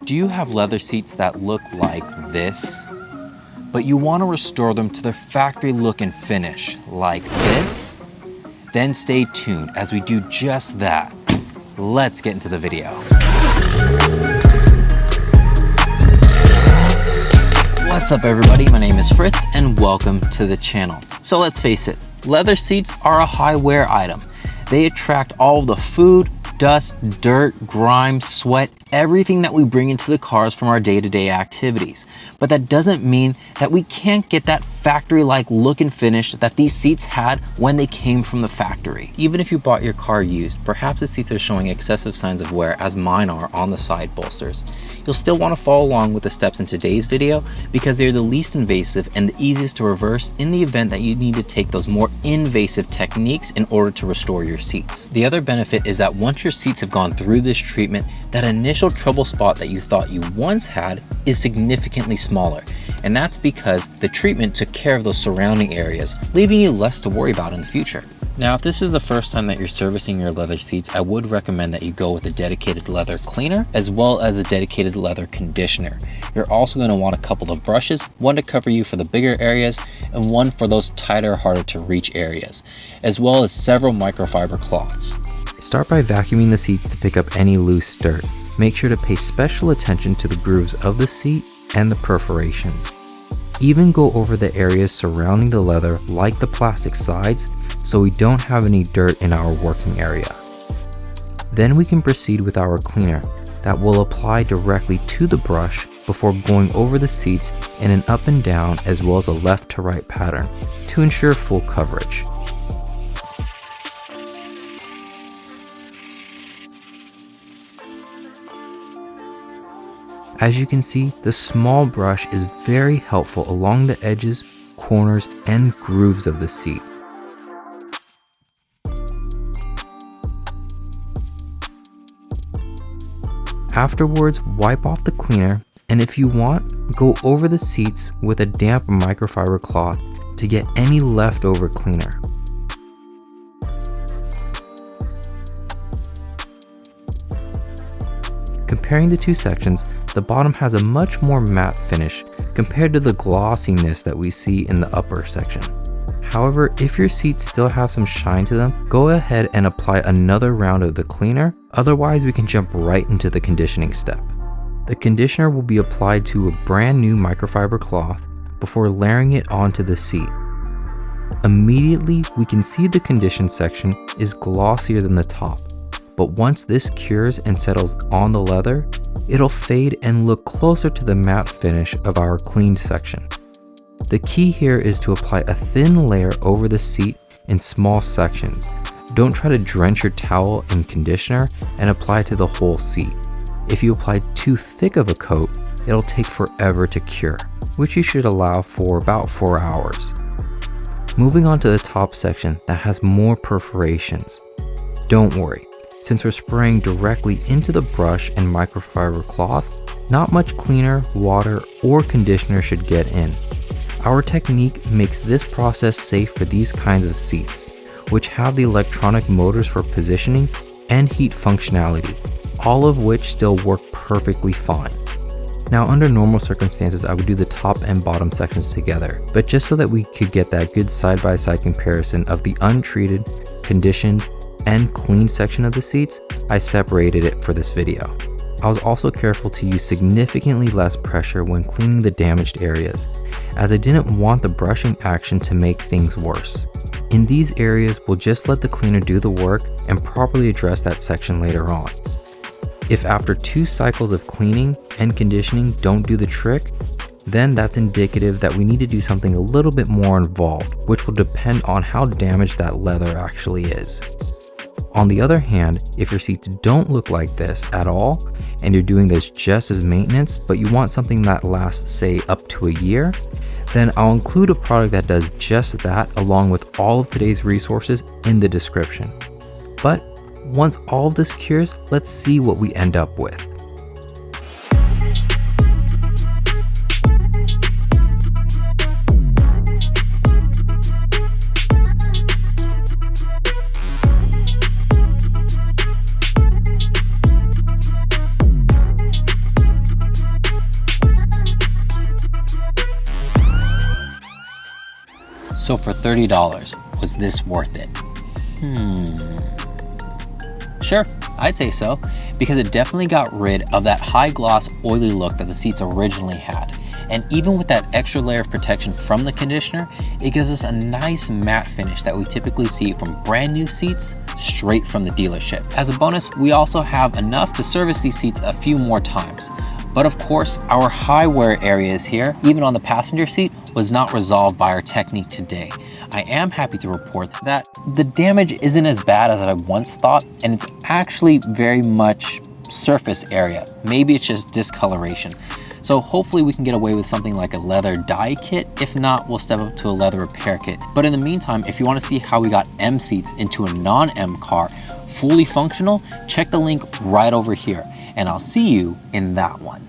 Do you have leather seats that look like this, but you want to restore them to their factory look and finish like this? Then stay tuned as we do just that. Let's get into the video. What's up everybody, my name is Fritz and welcome to the channel. So let's face it, leather seats are a high wear item. They attract all the food, dust, dirt, grime, sweat, everything that we bring into the cars from our day-to-day activities. But that doesn't mean that we can't get that factory-like look and finish that these seats had when they came from the factory. Even if you bought your car used, perhaps the seats are showing excessive signs of wear as mine are on the side bolsters. You'll still want to follow along with the steps in today's video because they're the least invasive and the easiest to reverse in the event that you need to take those more invasive techniques in order to restore your seats. The other benefit is that once your seats have gone through this treatment, that initial trouble spot that you thought you once had is significantly smaller. And that's because the treatment took care of those surrounding areas, leaving you less to worry about in the future. Now, if this is the first time that you're servicing your leather seats, I would recommend that you go with a dedicated leather cleaner as well as a dedicated leather conditioner. You're also going to want a couple of brushes, one to cover you for the bigger areas and one for those tighter, harder to reach areas, as well as several microfiber cloths. Start by vacuuming the seats to pick up any loose dirt. Make sure to pay special attention to the grooves of the seat and the perforations. Even go over the areas surrounding the leather like the plastic sides so we don't have any dirt in our working area. Then we can proceed with our cleaner that will apply directly to the brush before going over the seats in an up and down as well as a left to right pattern to ensure full coverage. As you can see, the small brush is very helpful along the edges, corners, and grooves of the seat. Afterwards, wipe off the cleaner, and if you want, go over the seats with a damp microfiber cloth to get any leftover cleaner. Comparing the two sections, the bottom has a much more matte finish compared to the glossiness that we see in the upper section. However, if your seats still have some shine to them, go ahead and apply another round of the cleaner, otherwise we can jump right into the conditioning step. The conditioner will be applied to a brand new microfiber cloth before layering it onto the seat. Immediately, we can see the condition section is glossier than the top. But once this cures and settles on the leather, it'll fade and look closer to the matte finish of our cleaned section. The key here is to apply a thin layer over the seat in small sections. Don't try to drench your towel in conditioner and apply to the whole seat. If you apply too thick of a coat, it'll take forever to cure, which you should allow for about 4 hours. Moving on to the top section that has more perforations. Don't worry. Since we're spraying directly into the brush and microfiber cloth, not much cleaner, water, or conditioner should get in. Our technique makes this process safe for these kinds of seats, which have the electronic motors for positioning and heat functionality, all of which still work perfectly fine. Now, under normal circumstances, I would do the top and bottom sections together, but just so that we could get that good side-by-side comparison of the untreated, conditioned, and clean section of the seats, I separated it for this video. I was also careful to use significantly less pressure when cleaning the damaged areas, as I didn't want the brushing action to make things worse. In these areas, we'll just let the cleaner do the work and properly address that section later on. If after 2 cycles of cleaning and conditioning don't do the trick, then that's indicative that we need to do something a little bit more involved, which will depend on how damaged that leather actually is. On the other hand, if your seats don't look like this at all, and you're doing this just as maintenance, but you want something that lasts, say, up to a year, then I'll include a product that does just that along with all of today's resources in the description. But once all of this cures, let's see what we end up with. So for $30, was this worth it? Sure, I'd say so, because it definitely got rid of that high gloss, oily look that the seats originally had. And even with that extra layer of protection from the conditioner, it gives us a nice matte finish that we typically see from brand new seats straight from the dealership. As a bonus, we also have enough to service these seats a few more times. But of course, our high wear areas here, even on the passenger seat, was not resolved by our technique today. I am happy to report that the damage isn't as bad as I once thought, and it's actually very much surface area. Maybe it's just discoloration. So hopefully we can get away with something like a leather dye kit. If not, we'll step up to a leather repair kit. But in the meantime, if you want to see how we got M seats into a non-M car fully functional, check the link right over here, and I'll see you in that one.